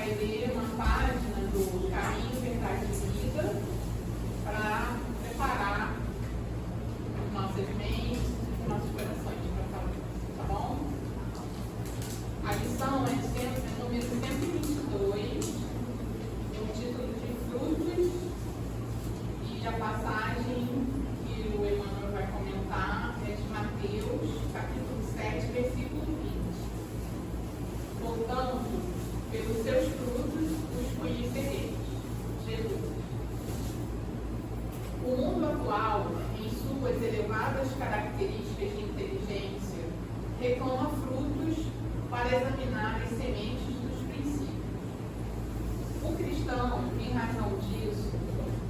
vai ler uma página do Caminho, Verdade e Vida para preparar nossas mentes e nossos corações para falar, tá bom? A lição é número 122, o título de Frutos, e a passagem que o Emmanuel vai comentar é de Mateus, capítulo 7, versículo 20. Portanto, pelos seus frutos os conhecereis. Jesus. O mundo atual, em suas elevadas características de inteligência, reclama frutos para examinar as sementes dos princípios. O cristão, em razão disso,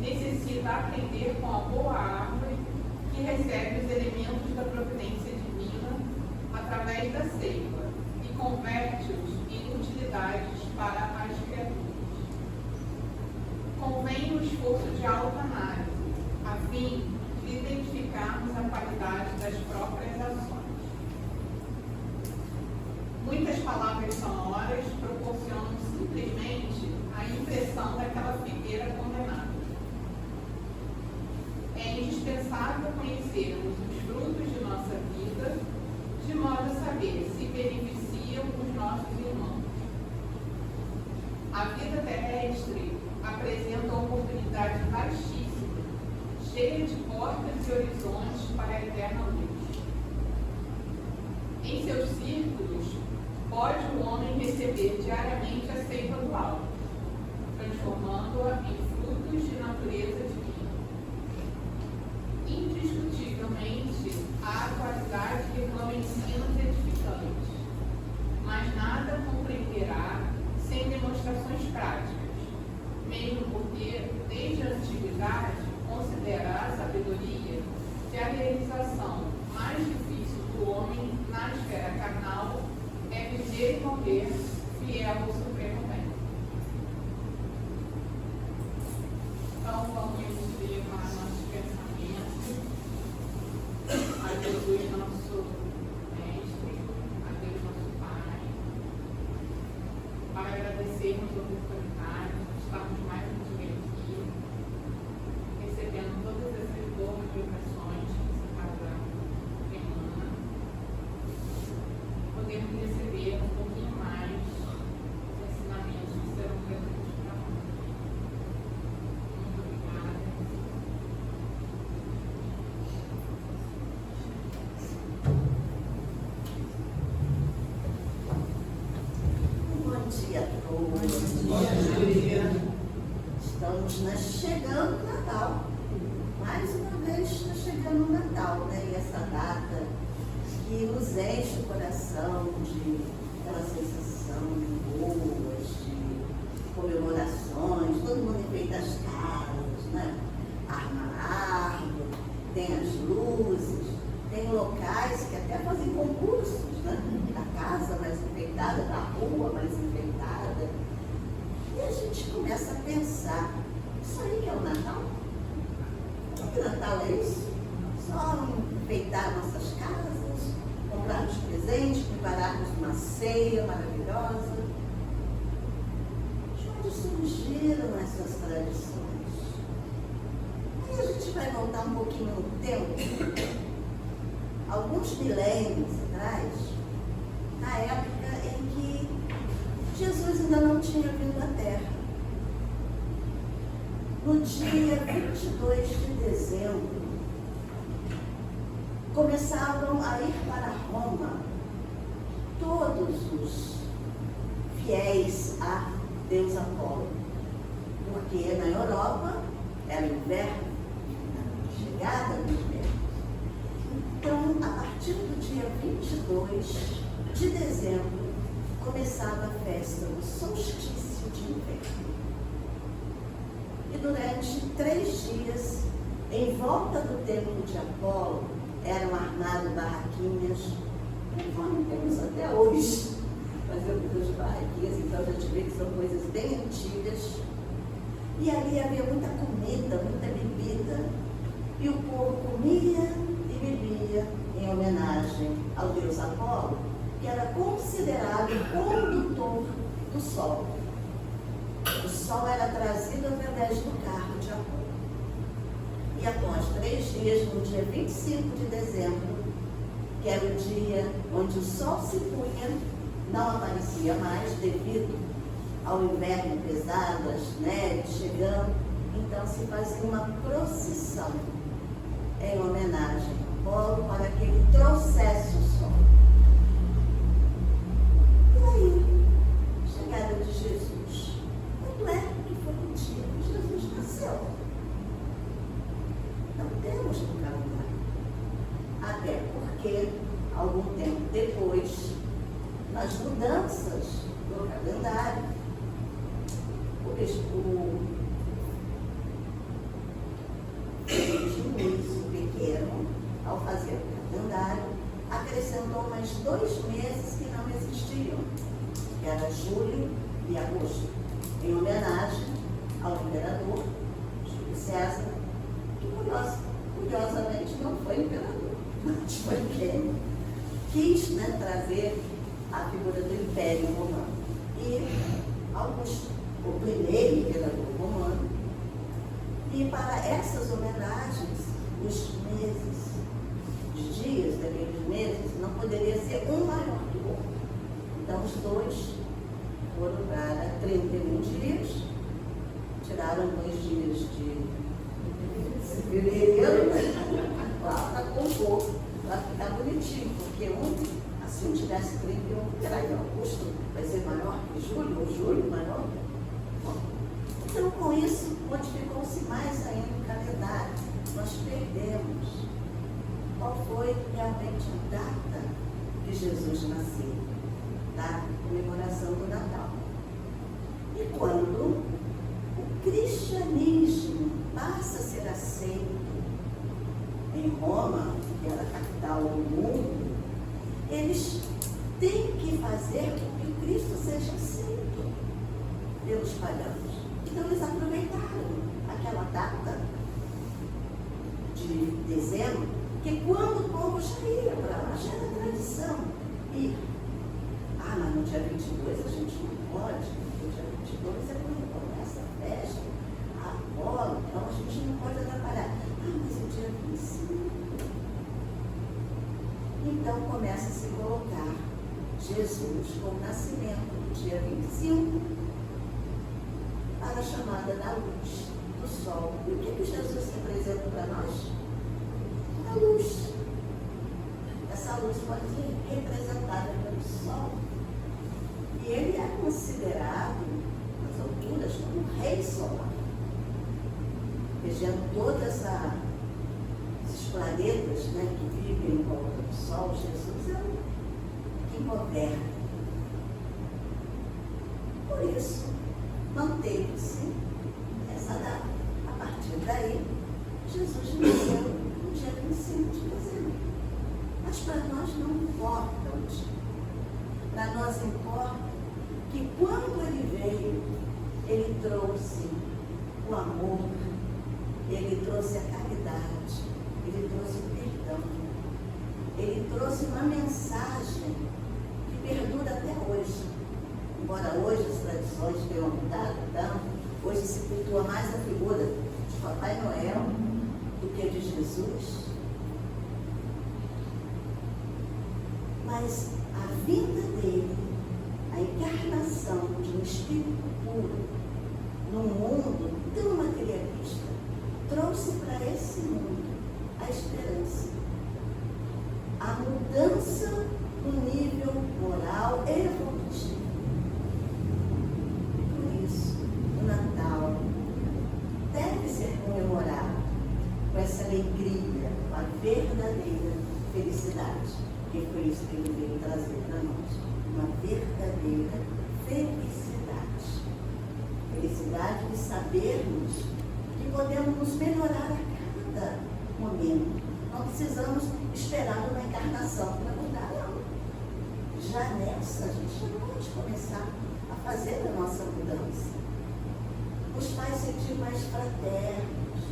necessita aprender com a boa árvore que recebe os elementos da providência divina através da seiva e converte-os em utilidades para as criaturas. Convém o esforço de autoanálise, a fim de identificarmos a qualidade das próprias ações. Muitas palavras sonoras proporcionam simplesmente a impressão daquela figueira condenada. É indispensável conhecermos os frutos de nossa vida, de modo a saber se beneficiam os nossos irmãos. A vida terrestre apresenta oportunidade vastíssima, cheia de portas e horizontes para a eterna luz. Em seus círculos, pode o homem receber diariamente a seiva do alto, transformando-a em frutos de natureza divina. Indiscutivelmente, há qualidade que reclama ensinos edificantes, mas nada compreenderá sem demonstrações práticas, mesmo porque, desde a antiguidade, considera a sabedoria que a realização mais difícil do homem na esfera carnal é viver e morrer fiel ao Supremo Bem. Então, vamos levar nossos pensamentos a Jesus, nosso Mestre, a Deus, nosso Pai, para agradecermos a oportunidade de estarmos mais um dia aqui, recebendo todas essas boas vibrações que essa casa emana, podemos receber um pouquinho mais de ensinamentos que serão gratuitos para nós. Muito obrigada. Bom dia a todos. Bom dia. Estamos chegando no Natal. Mais uma vez está chegando o Natal, né? E essa data que nos enche o coração de aquela sensação de boas, de comemorações, todo mundo enfeita as casas, né? Arma a árvore, tem as luzes, tem locais que até fazem concursos, né? Da casa mais enfeitada, da rua mais enfeitada. E a gente começa a pensar, isso aí que é o Natal? Que Natal é isso? Só enfeitar nossas casas, comprarmos presentes, prepararmos uma ceia maravilhosa. De onde surgiram essas tradições? Aí a gente vai voltar um pouquinho no tempo, alguns milênios atrás, na época em que Jesus ainda não tinha vindo à Terra. No dia 22 de dezembro, começavam a ir para Roma todos os fiéis a Deus Apolo, porque na Europa era inverno, a chegada do inverno. Então, a partir do dia 22 de dezembro, começava a festa do solstício de inverno. E durante 3 dias, em volta do templo de Apolo, eram armadas barraquinhas, conforme temos até hoje. Fazendo muitas barraquinhas, então a gente vê que são coisas bem antigas. E ali havia muita comida, muita bebida, e o povo comia e bebia em homenagem ao deus Apolo, que era considerado o condutor do sol. O sol era trazido através do carro de Apolo. E após 3 dias, no dia 25 de dezembro, que era o dia onde o sol se punha, não aparecia mais devido ao inverno pesado, as neves chegando. Então se fazia uma procissão em homenagem a Apolo para que ele trouxesse o sol. E aí, chegada de Jesus, quando é que foi o dia que Jesus nasceu? Não temos no calendário. Até porque, algum tempo depois, nas mudanças do calendário, o pequeno, ao fazer o calendário, acrescentou mais 2 meses que não existiam, que era julho e agosto, em homenagem ao imperador Júlio César, que curiosamente não foi imperador, mas foi quem quis, né, trazer a figura do Império Romano. E Augusto, o primeiro imperador romano, e para essas homenagens, os meses, os dias daqueles meses, não poderia ser um maior que o outro. Então os 2 foram para 31 dias, tiraram 2 dias de fevereiro, para compor, para ficar bonitinho, porque se um tivesse 31, será que Augusto vai ser maior que Júlio, ou Júlio maior? Bom, então com isso modificou-se mais ainda o calendário. Nós perdemos qual foi realmente a data que Jesus nasceu, da comemoração do Natal. E quando o cristianismo passa a ser aceito em Roma, que era a capital do mundo, eles têm que fazer com que Cristo seja aceito pelos pagãos. Então eles aproveitaram aquela data de dezembro, que quando o povo já ia para lá, já era tradição. Mas no dia 22 a gente não pode, no dia 22 é quando começa a festa, a bola, então a gente não pode atrapalhar. Mas o dia 25. Então começa a se colocar Jesus com o nascimento no dia 25 para a chamada da luz do sol. E o que Jesus representa para nós? A luz. Essa luz pode ser representada pelo sol. E ele é considerado, nas alturas, como um rei solar. Regendo todos esses planetas, né, que vivem em volta do sol, Jesus é quem governa. Por isso, manteve-se essa data. A partir daí, Jesus nasceu no dia 25 de dezembro. Mas para nós não importa o dia. Para nós importa que quando ele veio, ele trouxe o amor, ele trouxe a caridade, ele trouxe o perdão, ele trouxe uma mensagem que perdura até hoje. Embora hoje as tradições tenham mudado tanto, hoje se cultua mais a figura de Papai Noel do que de Jesus. Mas a vinda dele, a encarnação de um espírito puro num mundo tão materialista, trouxe para esse mundo a esperança, a mudança do nível moral evolutivo. Por isso, o Natal deve ser comemorado com essa alegria, com a verdadeira felicidade. E foi isso que ele veio trazer para nós, uma verdadeira felicidade. Felicidade de sabermos que podemos nos melhorar a cada momento. Não precisamos esperar uma encarnação para mudar, não. Já nessa, a gente já pode começar a fazer a nossa mudança. Os pais sentir mais fraternos.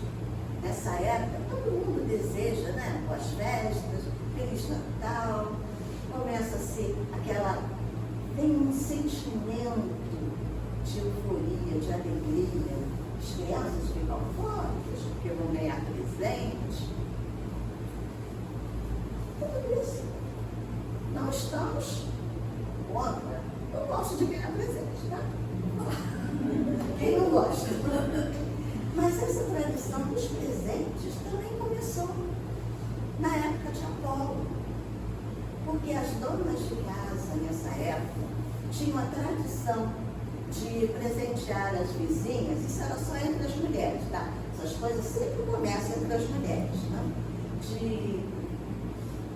Nessa época, todo mundo deseja, né? Com as festas, Feliz Natal, começa a ser vem um sentimento de euforia, de alegria. alegria. As crianças ficam fortes porque vão ganhar presente. Tudo isso. Não estamos contra. Eu gosto de ganhar presente, tá? Quem não gosta? Mas essa tradição dos presentes também começou na época de Apolo. Porque as donas de casa, nessa época, tinham a tradição de presentear as vizinhas. Isso era só entre as mulheres, tá? Essas coisas sempre começam entre as mulheres, né? De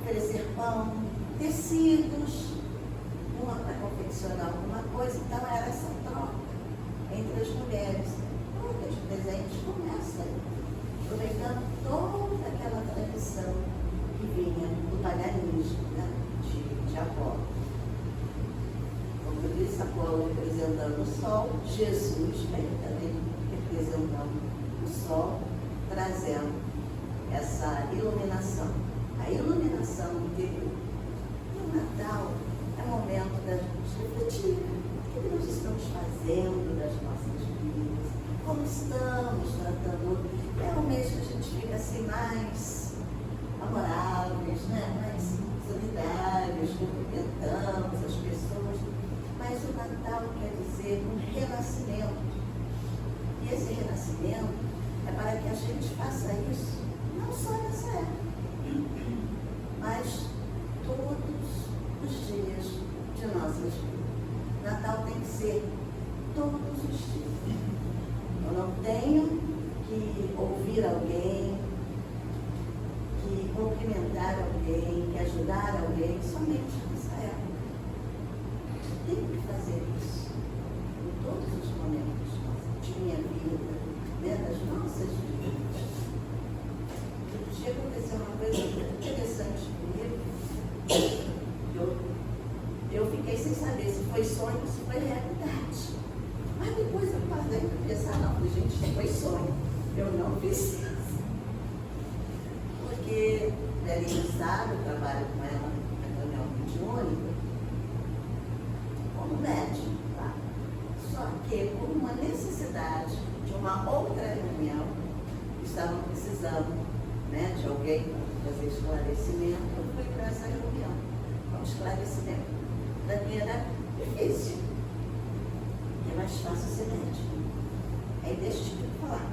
oferecer pão, tecidos, uma para confeccionar alguma coisa. Então era essa troca entre as mulheres. Troca de presentes começa aí, aproveitando toda aquela tradição que vinha do paganismo, né? de Apolo. Como eu disse, Apolo representando o sol, Jesus veio também representando o sol, trazendo essa iluminação. A iluminação interior. E o Natal é momento da gente refletir o que nós estamos fazendo das nossas vidas, como estamos tratando. É um mês que a gente fica assim mais amoráveis, né? Mais solidários, cumprimentamos as pessoas. Mas o Natal quer dizer um renascimento. E esse renascimento é para que a gente faça isso, não só nessa época, mas todos os dias de nossas vidas. Natal tem que ser todos os dias. Eu não tenho que ouvir alguém, que cumprimentar alguém, que ajudar alguém, somente nessa época. Tem que fazer isso em todos os momentos de minha vida, né, das nossas vidas. Outro dia aconteceu uma coisa muito interessante comigo. Eu fiquei sem saber se foi sonho ou se foi realidade. Mas depois eu parei para pensar, não, gente, foi sonho. Eu não fiz isso. Porque Belinha sabe, eu trabalho com ela na reunião mediúnica, como médium, tá? Só que por uma necessidade de uma outra reunião, estavam precisando, né, de alguém para fazer esclarecimento, eu fui para essa reunião com esclarecimento. Para mim era difícil. É mais fácil ser médium. Aí deixa eu falar.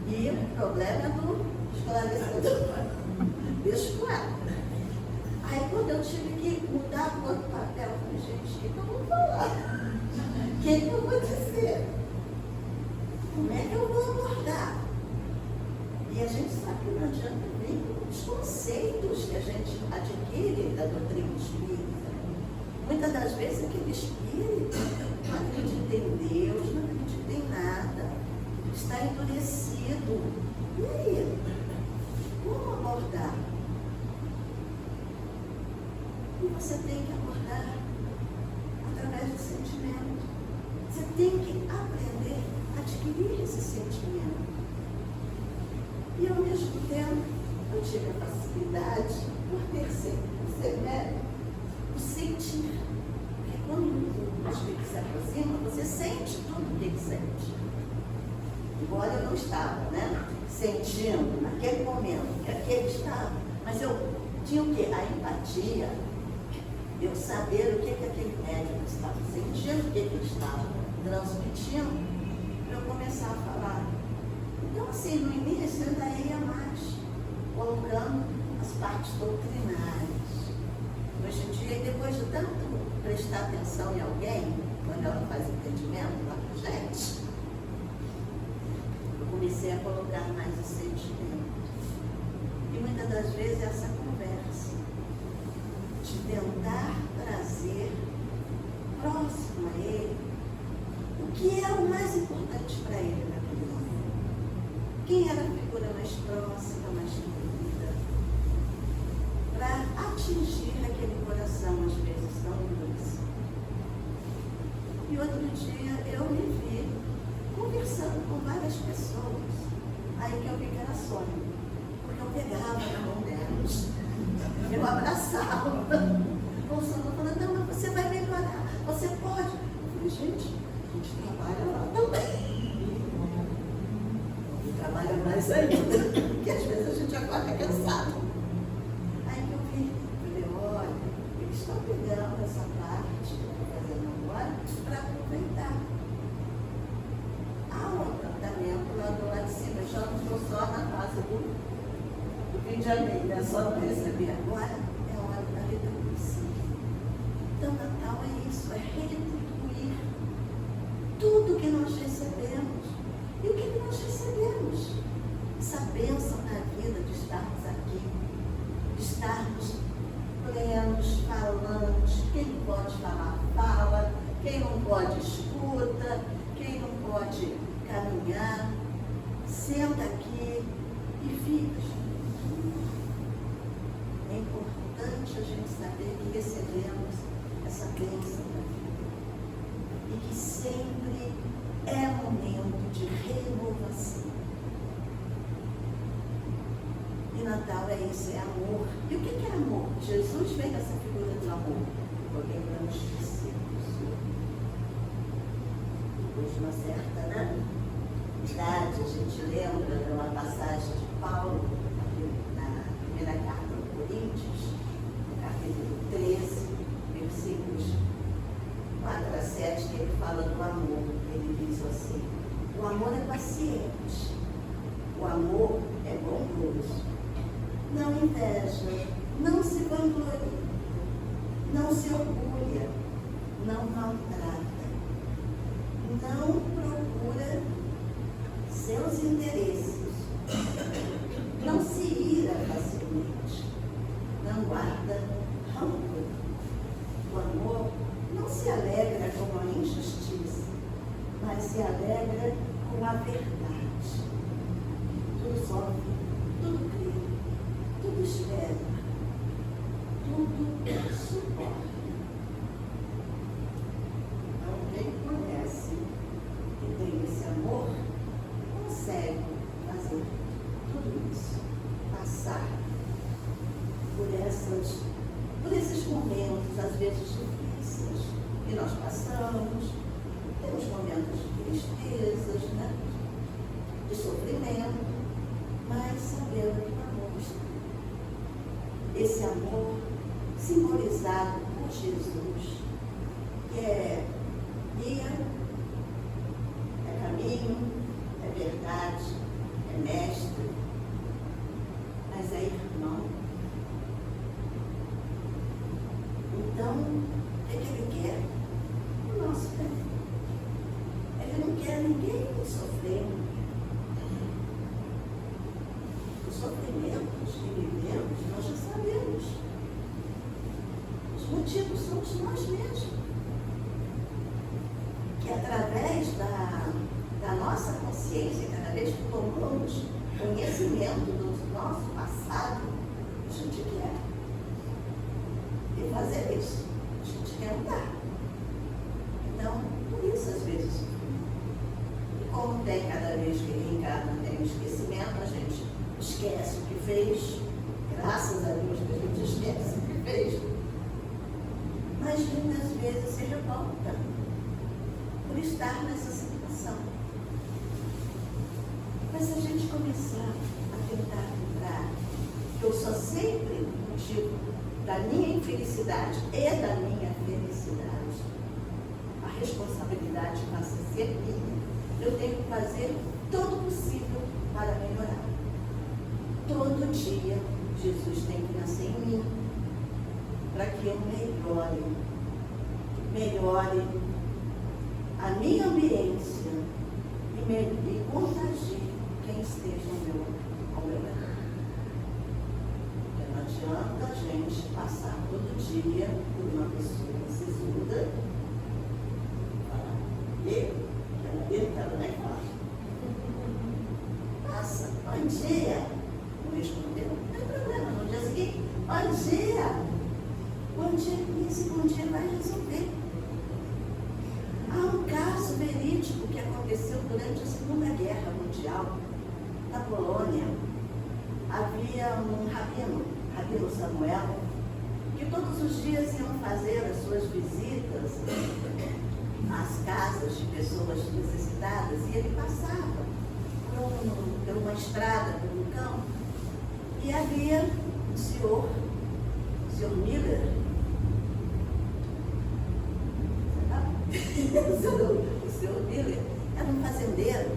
E o problema é do esclarecimento. Deixa com ela. Aí quando eu tive que mudar o outro papel, eu falei, gente, o que eu vou falar? O que eu vou dizer? Como é que eu vou abordar? E a gente sabe que não adianta vir com os conceitos que a gente adquire da doutrina espírita. Muitas das vezes aquele espírito não acredita em Deus, não acredita em nada, está endurecido. E aí? Como abordar? E você tem que abordar através do sentimento. Você tem que aprender a adquirir esse sentimento. E ao mesmo tempo, eu tive a facilidade, por ter ser médico, o sentir. Porque quando o espírito se aproxima, você sente tudo o que ele sente. Embora eu não estava, né, sentindo naquele momento que aquele estava, mas eu tinha o quê? A empatia. Eu saber o que aquele médico estava sentindo, o que ele estava transmitindo, para eu começar a falar. Então, assim, no início eu ainda ia mais, colocando as partes doutrinárias. Hoje em dia, depois de tanto prestar atenção em alguém, quando ela faz entendimento lá com a gente, eu comecei a colocar mais o sentimento. E muitas das vezes essa conversa, de tentar trazer próximo a ele o que é o mais importante para ele naquele momento. Quem era a figura mais próxima, mais querida, para atingir aquele coração, às vezes, tão doce. E outro dia eu me vi conversando com várias pessoas, aí que eu vi que era sonho, porque eu pegava na mão delas, eu abraçava, falando, não, mas você vai melhorar, você pode. Eu falei, gente, A gente trabalha lá também. E trabalha mais ainda, porque às vezes a gente acorda cansado. Aí que eu vi, falei, olha, eles estão pegando essa parte que eu estou fazendo agora para aproveitar. Há um apartamento lá do lado de cima, já não estou só na casa do Rio de Janeiro, é só para receber agora, é hora da retribuição. Então, Natal é isso, é retribuir tudo que nós recebemos. E o que nós recebemos? Essa bênção na vida de estarmos aqui, de estarmos plenos, falantes. Quem pode falar, fala. Quem não pode, escuta. Quem não pode caminhar, senta aqui e fica. É importante a gente saber que recebemos essa bênção da vida e que sempre é momento de renovação. E Natal é isso, é amor. E o que é amor? Jesus fez essa figura do amor. Alguém para nos esquecer. Depois de uma certa idade, a gente lembra de uma passagem de Paulo, na primeira carta aos Coríntios, no capítulo 13, versículos 4 a 7, que ele fala do amor. Ele diz assim: o amor é paciente, o amor é bondoso, não inveja, não se vangloria, não se orgulha, não maltrata, não procura seus interesses, não se ira facilmente, não guarda rancor. O amor não se alegra com a injustiça, mas se alegra com a verdade. Tudo sofre, tudo crê, tudo espera, tudo suporta. Então, quem conhece e tem esse amor, consegue fazer tudo isso, passar por esses momentos, às vezes difíceis, que nós passamos. Temos momentos de tristezas, de sofrimento, mas sabendo que o amor está. Esse amor simbolizado por Jesus, que é guia, é caminho, é verdade, é mestre, mas é irmão. Então, o que ele quer? O nosso bem. Ele não quer ninguém sofrendo. Os sofrimentos que vivemos, nós já sabemos. Os motivos somos nós mesmos. Que através da nossa consciência, cada vez que tomamos conhecimento do nosso passado, a gente quer fazer isso. A gente quer mudar. Então, por isso às vezes, como tem cada vez que reencarna, tem um esquecimento, a gente esquece o que fez, graças a Deus que a gente esquece o que fez, mas muitas vezes se revolta por estar nessa situação. Mas se a gente começar a tentar lembrar que eu sou sempre o motivo da minha infelicidade e da minha felicidade, a responsabilidade passa a ser minha. Eu tenho que fazer todo o possível para melhorar. Todo dia, Jesus tem que nascer em mim, para que eu melhore a minha ambiência e contagie quem esteja ao meu redor. Porque não adianta a gente passar todo dia por uma pessoa sisuda e falar, eu quero nem falar. Passa, bom dia. Não respondeu, não tem problema. No dia seguinte, bom dia. Bom dia, e esse bom dia vai resolver. Há um caso verídico que aconteceu durante a Segunda Guerra Mundial, na Polônia. Havia um Rabino Samuel, que todos os dias iam fazer as suas visitas à as casas de pessoas necessitadas e ele passava por uma estrada, por um campo, e havia o senhor Miller, o senhor Miller era um fazendeiro,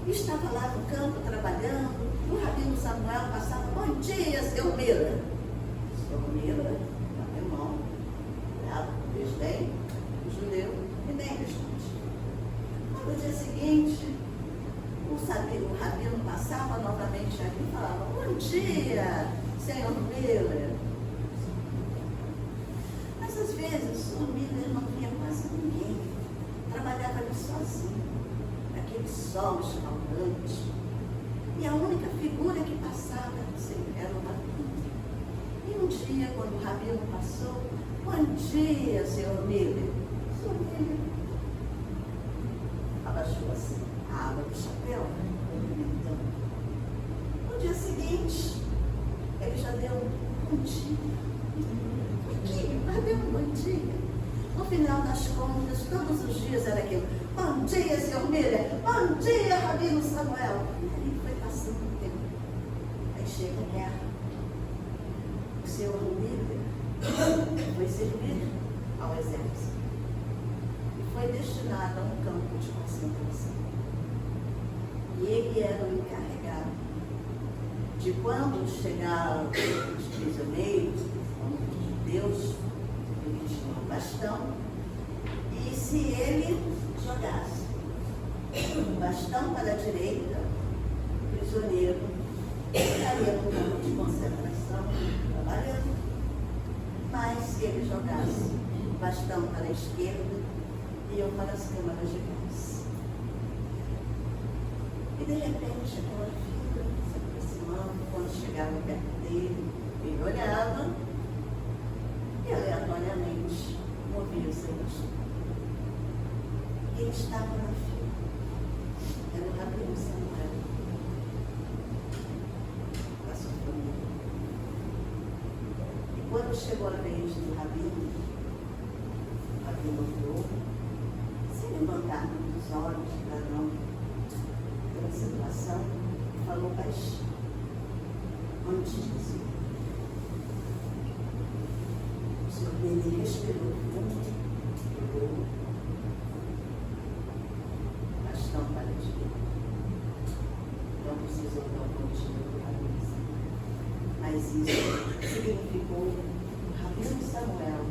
e estava lá no campo trabalhando, e o rabino Samuel passava: bom dia, senhor Miller. Senhor Miller, alemão, desdém, judeu e nem distante. No dia seguinte, o rabino passava novamente aqui e falava: bom dia, senhor Miller. Mas às vezes o Miller não via quase ninguém, trabalhava ali sozinho, naquele sol escaldante, e a única figura que passava sempre era o rabino. E um dia, quando o rabino passou: bom dia, senhor Miller. Senhor Miller abaixou assim a aba do chapéu, cumprimentando. No dia seguinte, ele já deu um bom dia. Mas deu um bom dia. No final das contas, todos os dias era aquilo: bom dia, senhor Miller. Bom dia, rabino Samuel. E aí foi passando o tempo. Aí chega a guerra. O senhor Miller foi servir ao exército e foi destinado a um campo de concentração. E ele era o encarregado de, quando chegaram os prisioneiros, os judeus, ele tinha um bastão, e se ele jogasse o bastão para a direita, o prisioneiro estaria no campo de concentração trabalhando. Mas se ele jogasse o bastão para a esquerda, iam para as câmaras de gás. E de repente aquela figura se aproximando, quando chegava perto dele, ele olhava e aleatoriamente movia o seu bastão. Ele estava na fila. Era o rabino Samuel, da sua família. E quando chegou a vez do rabino, o rabino olhou, sem levantar os olhos para não pela situação, e falou baixinho: onde diz? O senhor Miller respirou fundo, pegou o bastão para a direita. Não precisou dar um pontinho do rabino, mas isso significou que o rabino Samuel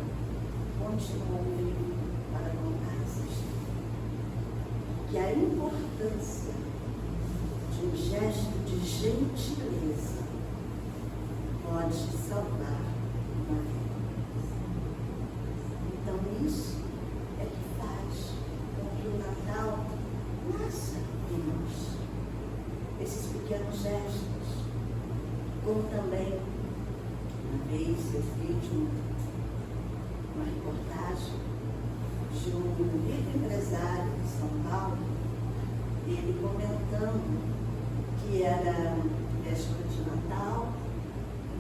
continuou vivo para contar essa história. Que a importância de um gesto de gentileza pode salvar uma vida. Então isso é que faz com que o Natal nasça em nós. Esses pequenos gestos, como também, uma vez eu vi uma reportagem de um rico empresário de São Paulo, ele comentando que era véspera de Natal,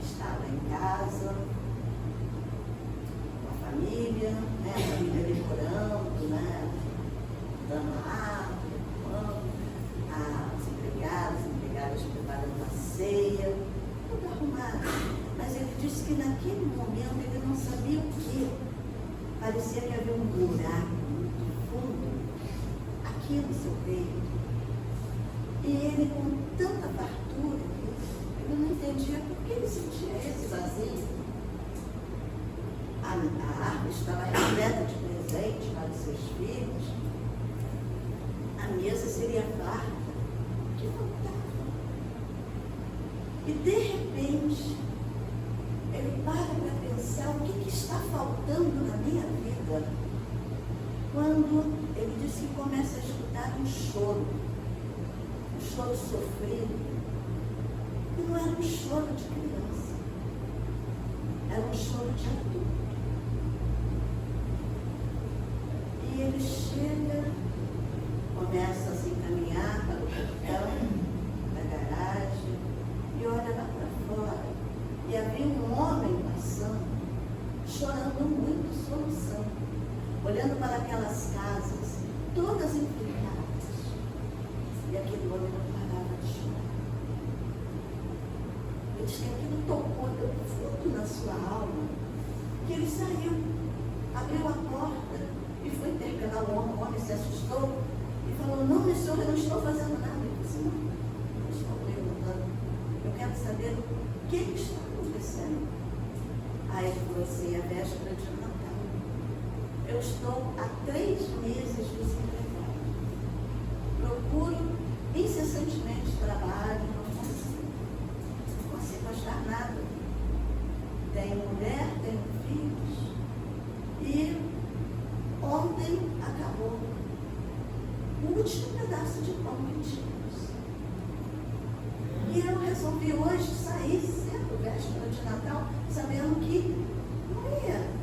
estava em casa, com a família, né, a família decorando, né, dando árvore, as empregadas preparando a ceia, tudo arrumado. Mas ele disse que naquele momento ele não sabia o que. Parecia que havia um buraco muito fundo aqui no seu peito. E ele, com tanta fartura, ele não entendia por que ele sentia esse vazio. A árvore estava repleta de presentes para os seus filhos. A mesa seria farta. O que faltava? E de repente, ele para pensar o que está faltando na minha vida. Quando ele disse que começa a escutar um choro sofrido. E não era um choro de criança, era um choro de adulto. E ele chega, começa a se encaminhar para o portão da garagem e olha lá para fora. E havia um homem passando, chorando muito, soluçando, olhando para aquelas casas todas implicadas. E aquele homem não parava de chorar. Ele disse que aquilo tocou tão fundo na sua alma, que ele saiu, abriu a porta e foi interpelar o homem. O homem se assustou e falou: não, meu senhor, eu não estou fazendo nada. Ele disse: não estou perguntando. Eu quero saber o que está acontecendo. Aí ele falou assim: a véspera de Natal. Eu estou há 3 meses desempregado. Procuro incessantemente trabalho, não consigo achar nada. Tenho mulher, tenho filhos. E ontem acabou o último pedaço de pão que tínhamos. E eu resolvi hoje sair cedo, véspera de Natal, sabendo que não ia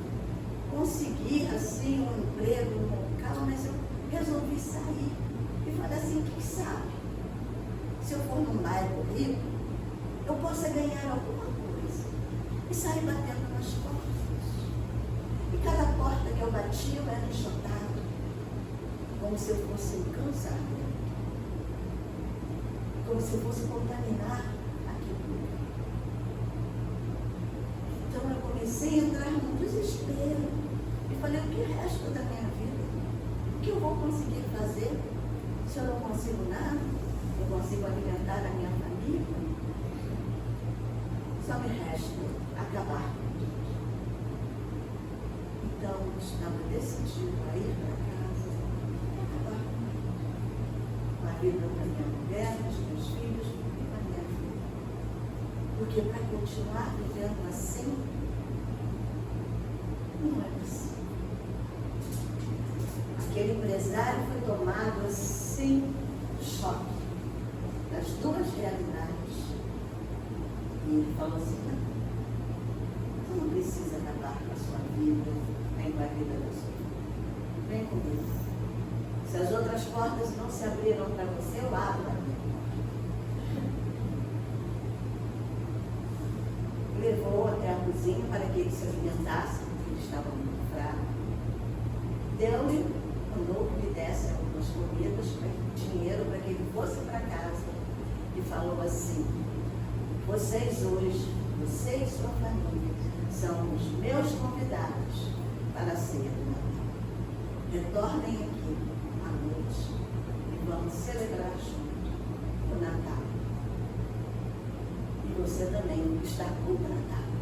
conseguir assim um emprego, um local, mas eu resolvi sair. E falei assim: quem sabe, se eu for num bairro rico, eu possa ganhar alguma coisa. E saí batendo nas portas. E cada porta que eu batia, eu era enxotado, como se eu fosse um câncer, como se eu fosse contaminar aquilo. Então eu comecei a entrar num desespero. E falei: o que resta da minha vida? O que eu vou conseguir fazer se eu não consigo nada? Eu consigo alimentar a minha família? Só me resta acabar com tudo. Então eu estava decidido a ir para casa e acabar com a vida da minha mulher, dos meus filhos e com a minha vida. Porque para continuar vivendo assim, não é possível. Aquele empresário foi tomado assim, choque das 2 realidades. E ele falou assim: não, você não precisa acabar com a sua vida, nem com a vida da sua vida. Vem comigo. Se as outras portas não se abriram para você, eu abro a minha porta. Levou até a cozinha para que ele se alimentasse, porque ele estava muito fraco. Deu-lhe, mandou que lhe desse algumas comidas, dinheiro para que ele fosse para casa. E falou assim: vocês hoje, você e sua família, são os meus convidados para a ceia do Natal. Retornem aqui à noite e vamos celebrar junto o Natal. E você também está contratado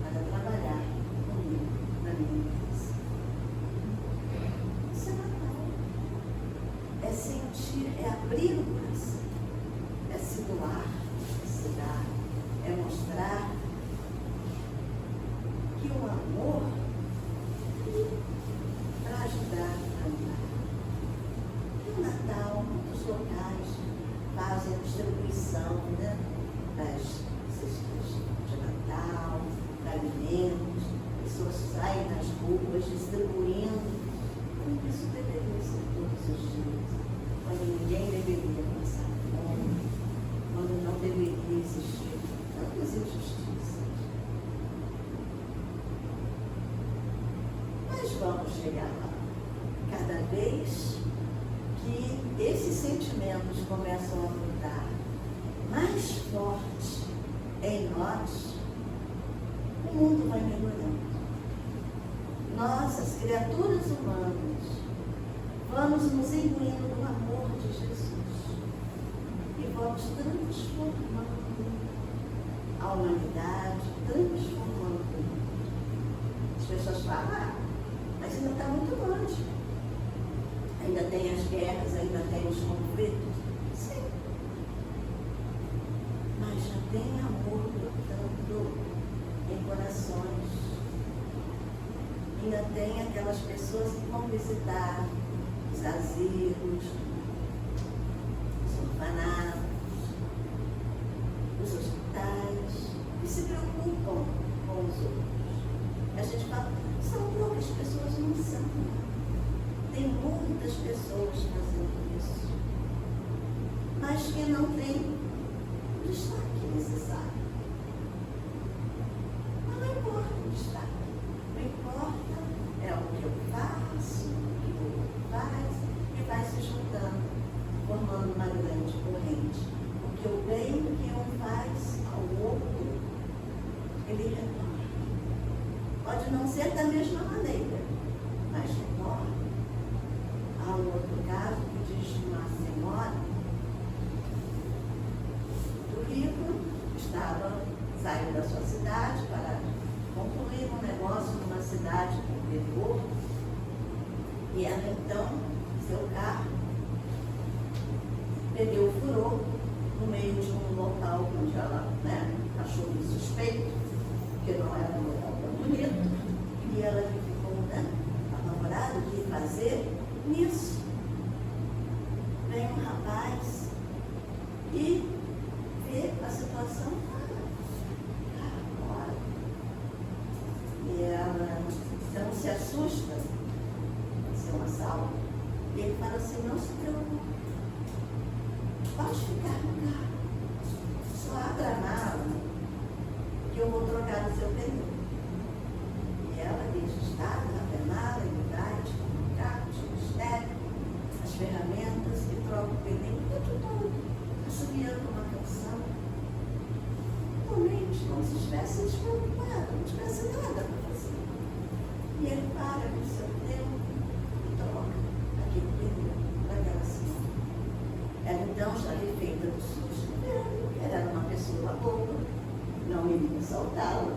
para trabalhar comigo na minha casa. Isso é Natal. É sentir, é abrir o coração, é se doar, é se dar, é mostrar que o amor para ajudar a andar. E o Natal, muitos locais fazem a distribuição, né, das cestas de Natal, de alimentos, pessoas saem nas ruas distribuindo. Como isso deveria ser todos os dias, quando ninguém deveria passar fome, quando não deveria existir tantas injustiças. Mas vamos chegar lá. Cada vez que esses sentimentos começam a mudar mais forte em nós, o mundo vai melhorando. Nós, as criaturas humanas, vamos nos imbuindo do amor de Jesus e vamos transformando a humanidade, transformando o mundo. As pessoas falam: mas ainda está muito longe. Ainda tem as guerras, ainda tem os conflitos. Sim. Mas já tem amor brotando em corações. Ainda tem aquelas pessoas que vão visitar os asilos, os orfanatos, os hospitais, e se preocupam com os outros. A gente fala: são poucas pessoas, não são. Tem muitas pessoas fazendo isso, mas que não tem o destaque necessário. Mas não importa o destaque. Não importa é o que eu faço, o que o outro faz, e faz Porque o bem que um faz ao outro, ele retorna. Pode não ser da mesma maneira, mas retorna. Há um outro caso que diz uma senhora do Rio, saiu da sua cidade para concluir um negócio numa cidade do interior, e ela então, seu carro, pneu furou no meio de um local onde ela achou suspeito, que não era um local tão bonito, e ela ficou apavorada de fazer nisso. Vem um rapaz e vê a situação, agora. E ela então se assusta, vai ser um assalto, e ele fala assim, não se preocupe, pode ficar no carro, só abra a mala que eu vou trocar o seu pneu. E ela diz, está, abre a mala, ele vai, tira o carro, tira o estéreo, as ferramentas, e troca o pneu, tudo, assobiando uma canção. Realmente, como se estivesse despreocupado, não tivesse nada para fazer. E ele para no seu tempo e troca aquele pneu para aquela senhora. Ela então, já refeita do susto, ela era uma pessoa boa, não iria assaltá-la.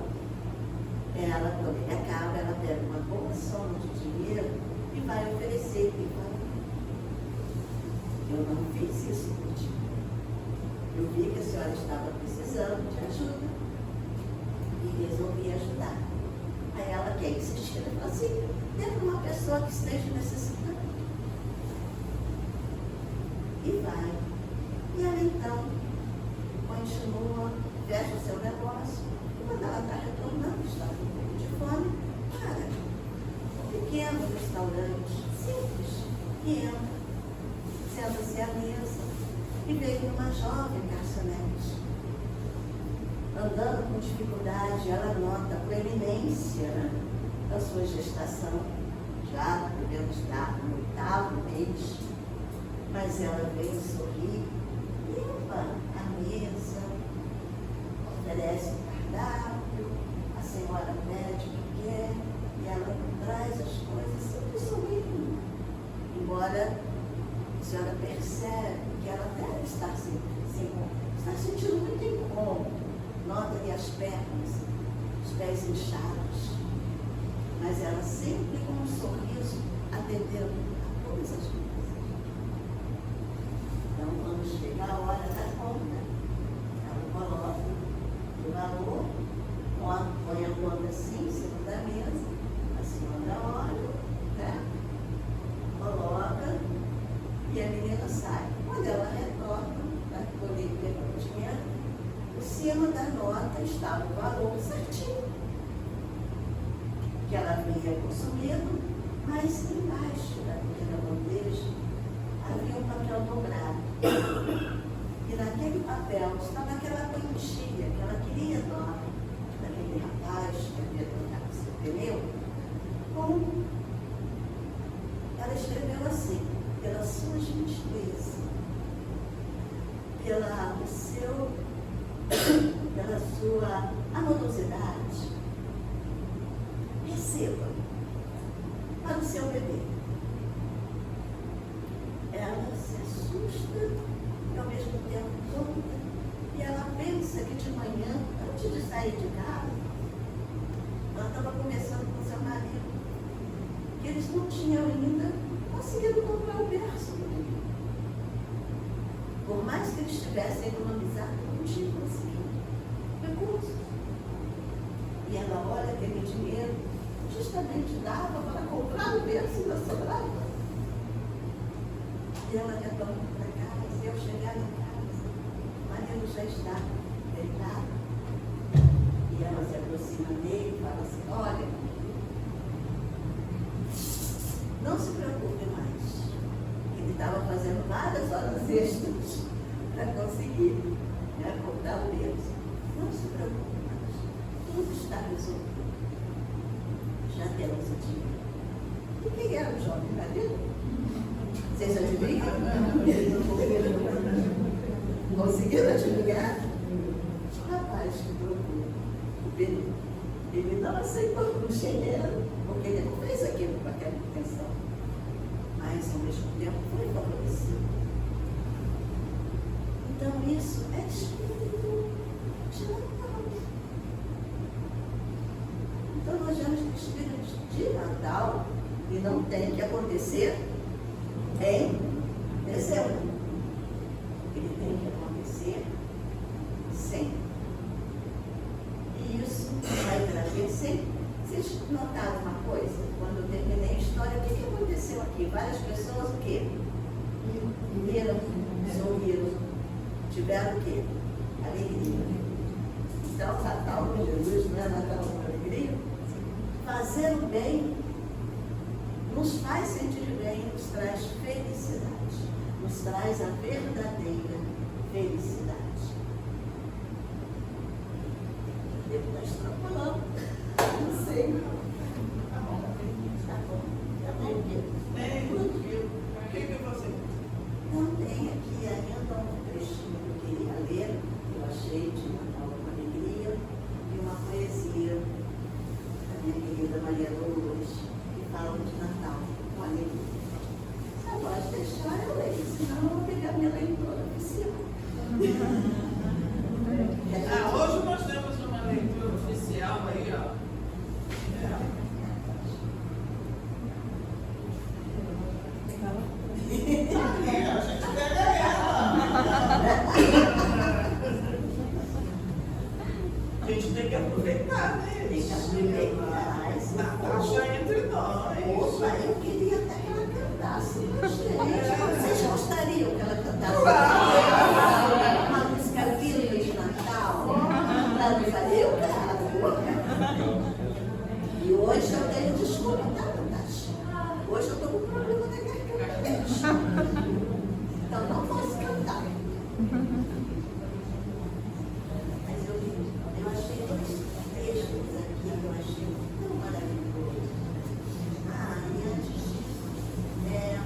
Ela, quando ele acaba, ela pega uma boa soma de dinheiro e vai oferecer. E fala, eu não fiz isso por ti. Eu vi que a senhora estava precisando de ajuda e resolvi ajudar. Aí ela quer insistir, ela fala assim, tendo uma pessoa que esteja necessitando. E vai. E ela então continua, fecha o seu negócio, e quando ela está retornando, está com um pouco de fome, para um pequeno restaurante, simples, e entra, senta-se à mesa, e veio uma jovem garçonete. Andando com dificuldade, ela nota a proeminência da sua gestação, já podendo estar no 8º mês, mas ela veio sorrir, limpa a mesa, oferece o cardápio, a senhora pede o que quer, e ela traz as coisas sempre sorrindo. Embora a senhora percebe que ela deve estar está sentindo muito incômodo, nota ali as pernas, os pés inchados, mas ela sempre com um sorriso atendendo a todas as coisas. Então, quando chega a hora da conta, ela coloca o valor, põe a conta assim, em cima da mesa, a senhora olha, coloca, e a menina sai. Quando ela retorna, para poder pegar o dinheiro, em cima da nota estava o valor certinho, que ela havia consumido, mas embaixo da pequena bandeja havia um papel dobrado. E naquele papel estava aquela quantia que ela queria dar daquele rapaz que havia trocado seu pneu. Como ela escreveu assim, pela sua gentileza, pela sua amorosidade, receba para o seu bebê. Ela se assusta e ao mesmo tempo conta, e ela pensa que de manhã, antes de sair de casa, ela estava conversando com seu marido, que eles não tinham ainda conseguido comprar o berço do bebê. Por mais que eles tivessem economizado, não tinham conseguido recursos. E ela olha aquele dinheiro, justamente dava para comprar o berço da sobrava. E ela retorna para casa, e ao chegar em casa, o marido já está deitado. E ela se aproxima dele e fala assim, olha, não se preocupe mais. Ele estava fazendo várias horas extras para conseguir comprar o berço. Não se preocupe mais. Tudo está resolvido. Já temos o dinheiro. E quem era o jovem marido? Vocês adivinham? conseguiram adivinhar? O rapaz que trocou o pneu, ele não aceitou o engenheiro, porque ele não fez aquilo com aquela intenção. Mas, ao mesmo tempo, foi favorecido. Então, isso é espírito de Natal. Então, nós vemos que o espírito de Natal, e não tem que acontecer em dezembro. Ele tem que acontecer sempre. E isso vai trazer sempre. Vocês notaram uma coisa? Quando eu terminei a história, o que aconteceu aqui? Várias pessoas o quê? Viram, sorriram, tiveram o quê? Alegria. Então, Natal com Jesus não é Natal com alegria? Fazer o bem nos faz sentir bem, nos traz felicidade, nos traz a verdadeira felicidade. Ele está extrapolando. Não sei. Tá bom. Tá bem o quê? O que você... Não tem aqui ainda um trechinho que eu queria ler, que eu achei de Natal com alegria, e uma poesia da minha querida Maria Lourdes, que fala de Natal com alegria. Se eu gosto de deixar, eu leio, senão eu vou pegar minha leitura oficial. Hoje nós temos uma leitura oficial aí, ó. A gente tem que aproveitar, né? Tem que aproveitar esse Natal já entre nós. Opa, eu queria até que ela cantasse. Gente, vocês gostariam que ela cantasse uma música linda de Natal? Ela falei, eu quero. E hoje eu tenho desculpa, tá, Natasha? Hoje eu estou com problema na garganta. Então não posso cantar. Mas eu achei dois textos aqui que eu achei tão maravilhosos. E antes disso,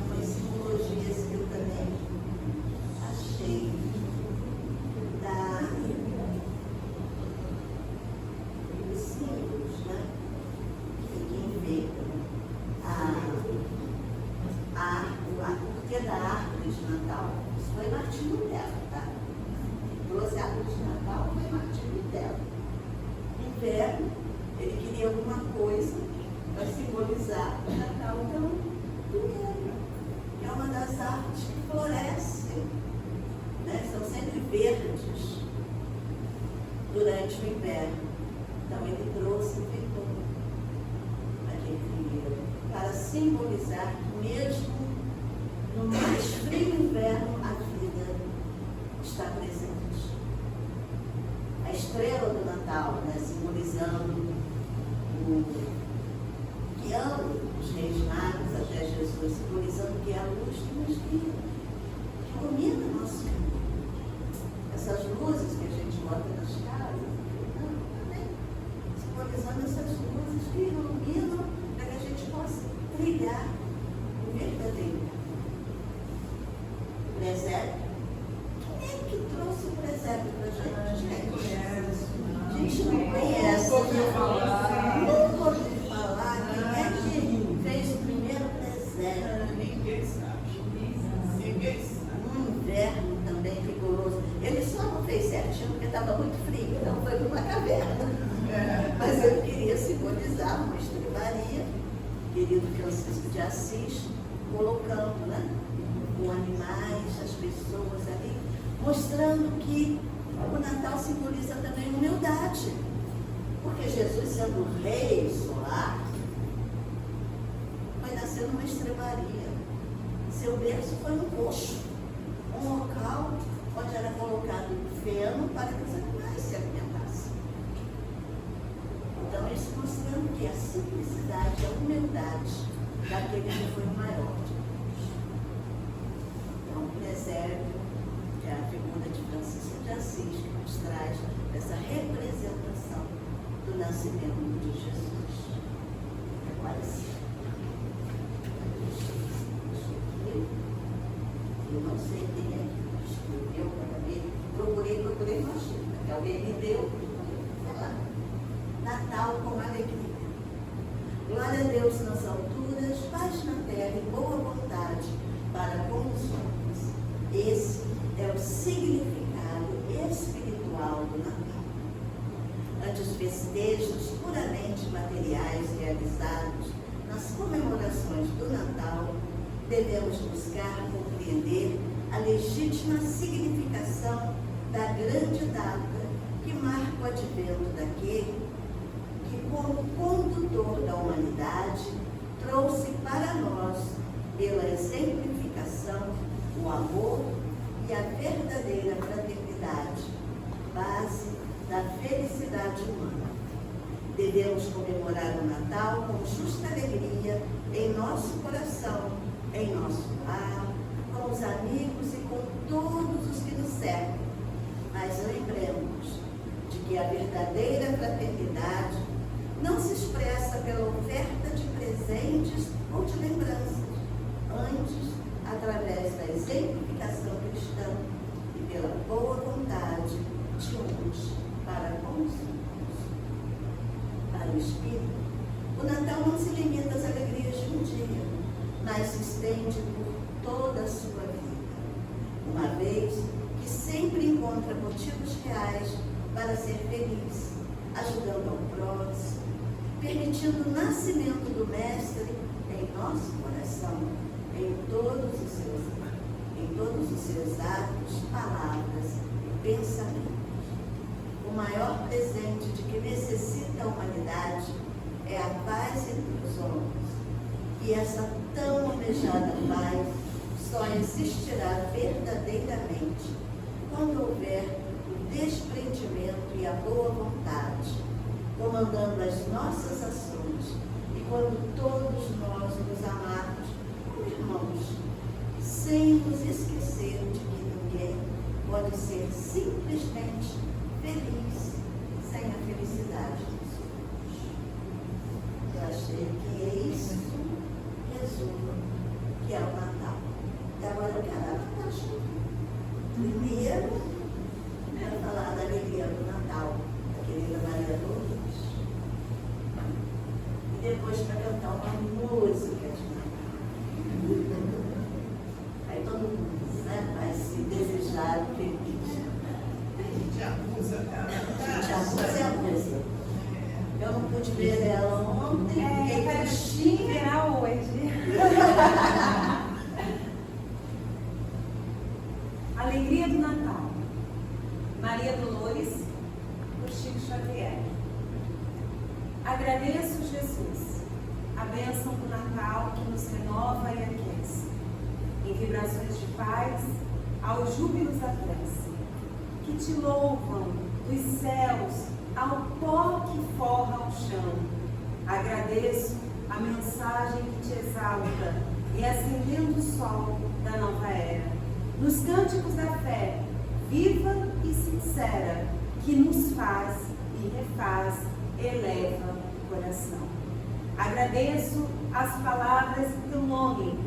umas simbologias que eu também achei dos símbolos, né? Que enfeitam o porquê da árvore de Natal. Isso foi Martinho Lutero, tá? Quem trouxe a árvore de Natal foi Martinho Lutero. No inverno, ele queria alguma coisa para simbolizar o Natal. Então, pinheiro, que é uma das árvores que florescem, né? São sempre verdes durante o inverno. Então, ele trouxe e ficou aquele pinheiro para simbolizar que mesmo no mais frio inverno a vida está presente. A estrela do Natal, né, simbolizando o guiando os reis magos até Jesus, simbolizando que é a luz que nos guia, que ilumina o nosso caminho. Essas luzes que a gente bota nas casas, também simbolizando essas luzes que iluminam para que a gente possa trilhar o verdadeiro. O presépio. Quem é que trouxe o presépio para a gente? A gente não conhece. Não ouviu falar. Quem é que fez o primeiro presépio? Ninguém sabe. Ninguém sabe. Um inverno também rigoroso. Ele só não fez certinho porque estava muito frio, então foi para uma caverna. Mas ele queria simbolizar uma estrebaria, querido Francisco de Assis, colocando, né, com animais, as pessoas ali, mostrando que o Natal simboliza também humildade. Porque Jesus, sendo rei solar, foi nascer numa estrebaria. Seu berço foi um coxo, um local onde era colocado feno para que os animais se alimentassem. Então, isso mostrando que a simplicidade, a humildade daquele que foi o maior de todos. Então, o presépio é a figura de Francisco de Assis que nos traz essa representação do nascimento de Jesus. Agora sim. Eu não sei quem é que escreveu para ver. Eu alguém me deu, sei lá, Natal com alegria. Glória a Deus nas alturas, paz na terra e boa vontade para com os homens. Esse é o significado espiritual do Natal. Ante os festejos puramente materiais realizados nas comemorações do Natal, devemos buscar compreender a legítima significação da grande data que marca o advento daquele que, como condutor da humanidade, trouxe para nós, pela exemplificação, o amor e a verdadeira fraternidade, base da felicidade humana. Devemos comemorar o Natal com justa alegria em nosso coração, em nosso lar, com os amigos e com todos os que nos cercam. Mas lembremos de que a verdadeira fraternidade não se expressa pela oferta de presentes ou de lembranças, antes através da exemplificação cristã e pela boa vontade de uns para com os outros. Para o Espírito, o Natal não se limita às alegrias de um dia, mas se estende por toda a sua vida, uma vez que sempre encontra motivos reais para ser feliz, ajudando ao próximo, permitindo o nascimento do Mestre em nosso coração, em todos os seus atos, palavras e pensamentos. O maior presente de que necessita a humanidade é a paz entre os homens. E essa tão almejada paz só existirá verdadeiramente quando houver o desprendimento e a boa vontade, comandando as nossas ações, e quando todos nós nos amarmos como irmãos, sem nos esquecer de que ninguém pode ser simplesmente feliz sem a felicidade dos outros. Eu achei que é isso resumo que é o Natal. E agora eu quero a Natal. Primeiro, quero falar da alegria do Natal, da querida Maria Lourdes. E depois para cantar uma música de Natal. Aí todo mundo, né, vai se desejar feliz. Já abusa, Já a música. Eu não pude ver ela ontem, fiquei tristinha. Verá hoje. Alegria do Natal. Maria Dolores, por Chico Xavier. Agradeço, Jesus, a bênção do Natal que nos renova e aquece. Em vibrações de paz, aos júbilos aquece, que te louvam dos céus ao pó que forra o chão. Agradeço a mensagem que te exalta e acendendo o sol da nova era. Nos cânticos da fé, viva e sincera, que nos faz e refaz, eleva o coração. Agradeço as palavras em teu nome,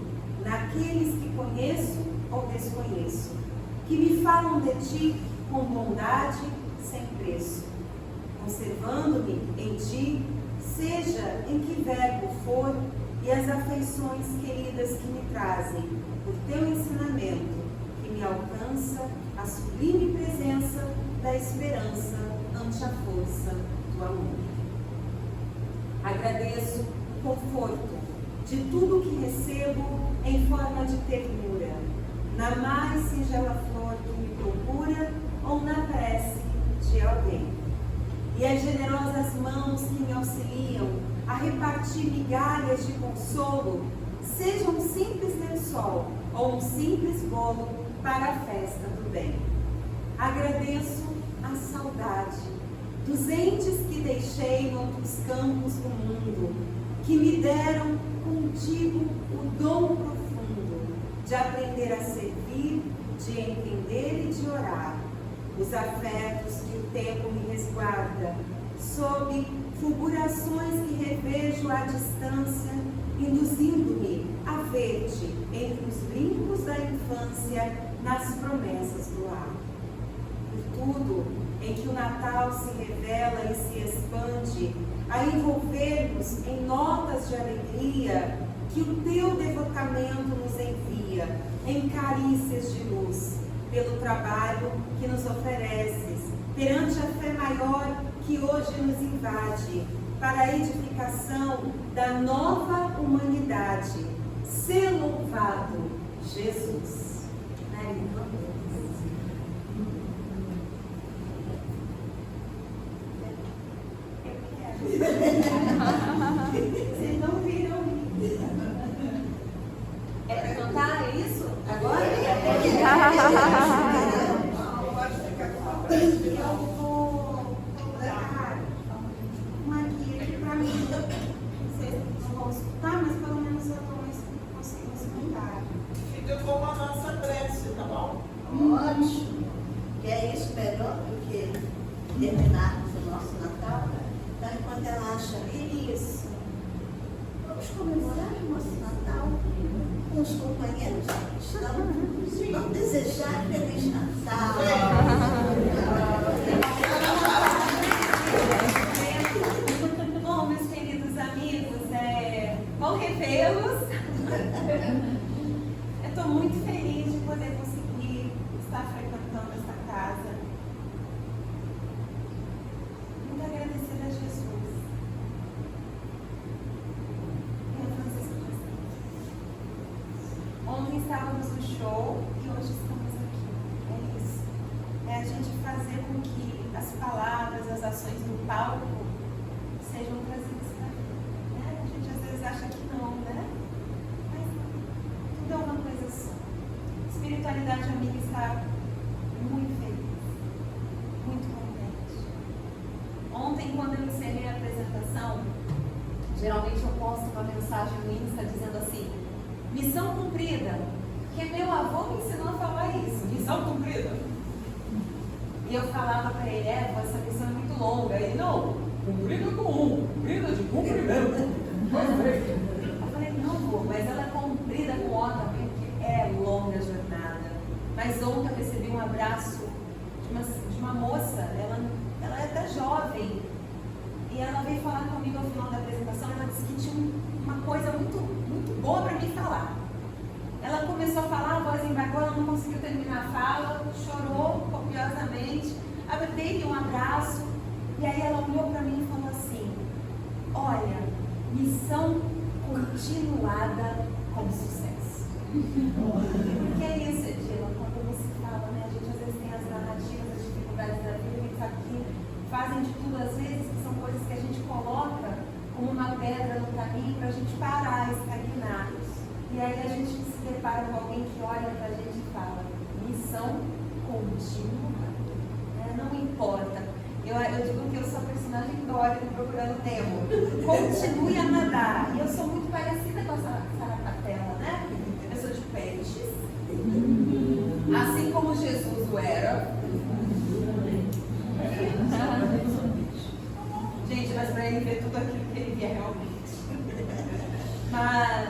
naqueles que conheço ou desconheço, que me falam de ti com bondade sem preço, conservando-me em ti, seja em que verbo for, e as afeições queridas que me trazem, por teu ensinamento, que me alcança a sublime presença da esperança ante a força do amor. Agradeço o conforto de tudo que recebo em forma de ternura, na mais singela flor que me procura ou na prece de alguém. E as generosas mãos que me auxiliam a repartir migalhas de consolo, seja um simples lençol ou um simples bolo para a festa do bem. Agradeço a saudade dos entes que deixei noutros campos do mundo, que me deram contigo o dom profundo de aprender a servir, de entender e de orar. Os afetos que o tempo me resguarda, sob fulgurações que revejo à distância, induzindo-me a ver-te entre os brincos da infância, nas promessas do ar. Por tudo em que o Natal se revela e se expande, a envolver-nos em notas de alegria que o teu devotamente nos envia, em carícias de luz, pelo trabalho que nos ofereces, perante a fé maior que hoje nos invade, para a edificação da nova humanidade. Sê louvado, Jesus. Vocês não viram? É para cantar, é isso? Agora? Pode ficar com a Eu vou dar uma guia aqui para mim. Vocês não vão escutar, mas pelo menos eu consigo escutar. Fica com a nossa prece, tá bom? Ótimo. E é isso melhor do que terminarmos o nosso Natal. Então, enquanto ela acha isso, vamos comemorar o nosso Natal com os companheiros cristãos. Vamos desejar Feliz Natal. Bom, meus queridos amigos, bom revê-los. Eu estou muito feliz de poder conseguir estar frequentando esta casa. Muito agradecida a Jesus. Ontem estávamos no show e hoje estamos aqui. É isso. É a gente fazer com que as palavras, as ações do palco sejam trazidas para mim. Né? A gente às vezes acha que não, né? Mas tudo é uma coisa só. Espiritualidade amiga está muito feliz, muito contente. Ontem, quando eu encerrei a apresentação, geralmente eu posto uma mensagem no Insta dizendo assim: missão cumprida, porque meu avô me ensinou a falar isso, missão cumprida. E eu falava para ele: essa missão é muito longa. Ele: não, cumprida com cumprida de cumprimento. Eu falei: não, vô, mas ela é cumprida com O também, porque é longa a jornada. Mas ontem eu recebi um abraço de uma moça, ela é até jovem, e ela veio falar comigo ao final da apresentação. Ela disse que tinha uma coisa muito boa para me falar. Ela começou a falar, a voz embargou, ela não conseguiu terminar a fala, chorou copiosamente, dei-lhe um abraço, e aí ela olhou para mim e falou assim: olha, missão continuada com sucesso. Porque é isso, Edila, quando você fala, né? A gente às vezes tem as narrativas, as dificuldades da vida, e sabe que fazem de tudo às vezes, que são coisas que a gente coloca como uma pedra no caminho para a gente parar, estagnar. E aí a gente se depara com alguém que olha para a gente e fala: missão continuada. Não importa. Eu digo que eu sou a personagem Dory do Procurando Nemo. Continue a nadar. E eu sou muito parecida com a Saratapela, né? Eu sou de peixes. Assim como Jesus o era. Gente, mas para ele ver tudo aquilo que ele via realmente. Mas,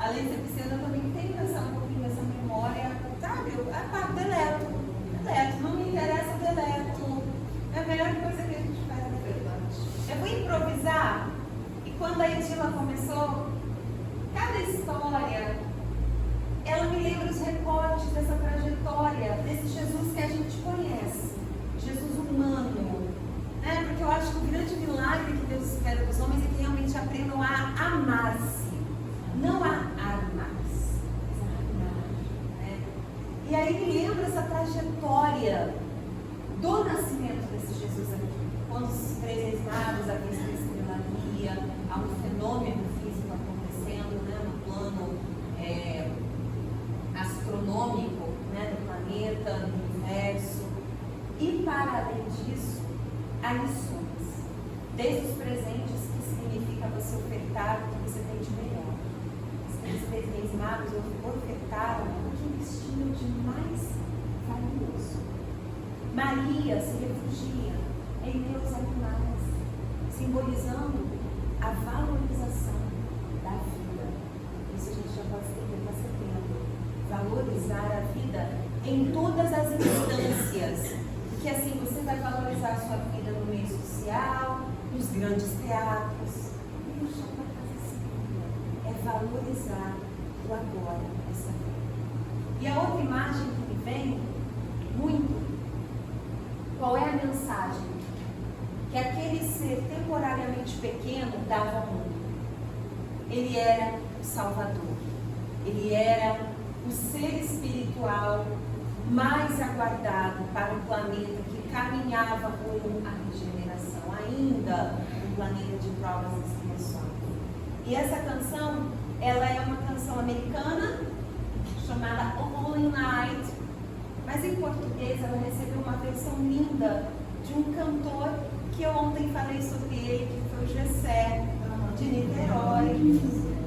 além de ser pisciana, eu também tenho um pouquinho dessa memória, sabe? Deleto. Não me interessa, deleto. É a melhor coisa que a gente faz, na verdade. Eu vou improvisar, e quando a Edila começou, cada história, ela me lembra os recortes dessa trajetória, desse Jesus que a gente conhece. Jesus humano. Porque eu acho que o grande milagre que Deus espera dos homens é que realmente aprendam a amar-se, não a armar-se, mas a amar. E aí me lembra essa trajetória do nascimento desse Jesus aqui. Quando os 3 reis magos, a vista da estrela guia, há um fenômeno físico acontecendo, no plano astronômico, do planeta, do universo. E para além disso, há lições, desde os presentes, que significa você ofertar o que você tem de melhor. Aqueles 3 reis magos ofertaram o que eles tinham de mais valioso. Maria se refugia em Deus animais, simbolizando a valorização da vida. Isso a gente já pode ter para setembro. Valorizar a vida em todas as instâncias. que assim você vai valorizar a sua vida no meio social, nos grandes teatros. E o chão da casa segunda é valorizar o agora, essa vida. E a outra imagem que me vem muito, qual é a mensagem que aquele ser temporariamente pequeno dava ao mundo? Ele era o Salvador, ele era o ser espiritual mais aguardado para um planeta que caminhava rumo à regeneração, ainda um planeta de provas e expiações. E essa canção, ela é uma canção americana chamada Holy Night, mas em português ela recebeu uma versão linda de um cantor que eu ontem falei sobre ele, que foi o Gessé, de Niterói.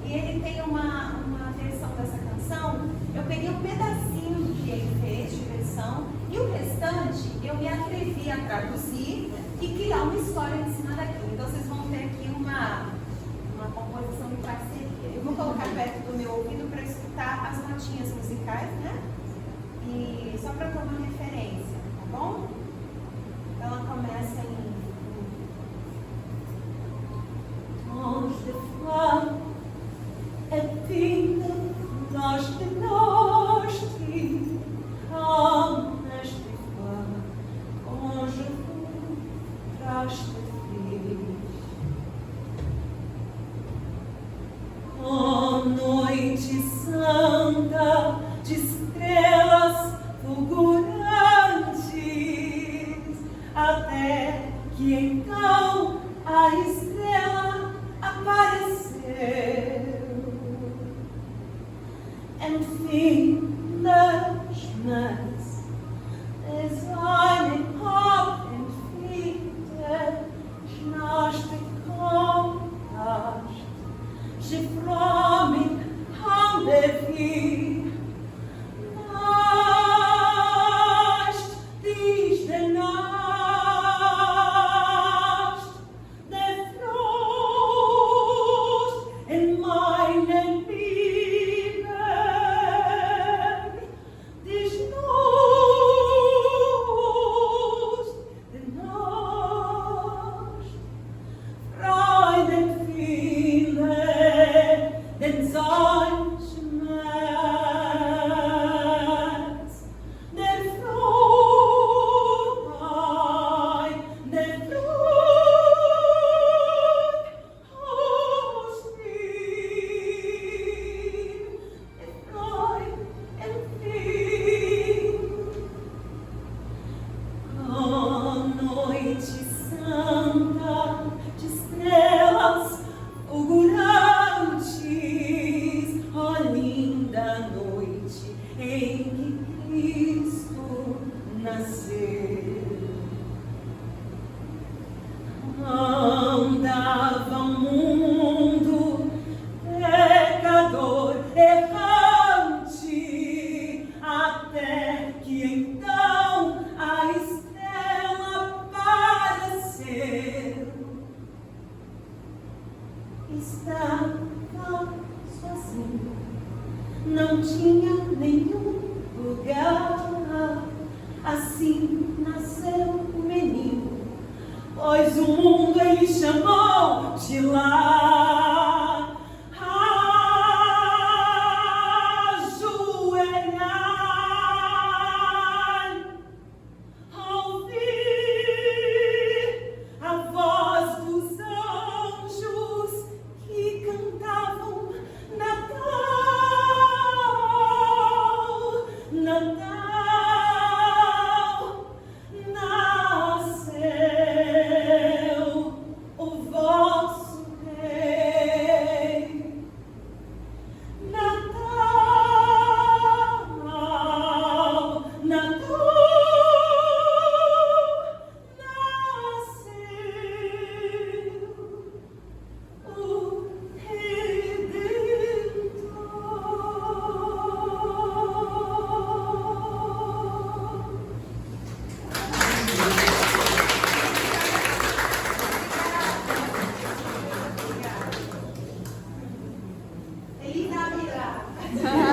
E ele tem uma versão dessa canção. Eu peguei um pedacinho que ele fez de versão e o restante eu me atrevi a traduzir e criar uma história em cima daquilo. Então vocês vão ter aqui uma composição de parceria. Eu vou colocar perto do meu ouvido para escutar as notinhas musicais, né? E só para ter uma referência, tá bom? Então ela começa em Ange de foi, et pinta nós de nós, ange de foi, ange de traste feliz. Oh, noite santa de estrelas fulgurantes, até que então a estrela apareceu. Enfim, das es eine Haupt entfliehte, schnarchte kommst, je freu mich an der Vie. Andava o mundo pecador errante, até que então a estrela apareceu. Estava sozinho, não tinha nenhum lugar. Assim nasceu o menino, pois o mundo ele chamou de lá. Ajoelhai, ouvir a voz dos anjos que cantavam Natal, Natal. Feliz Navidad!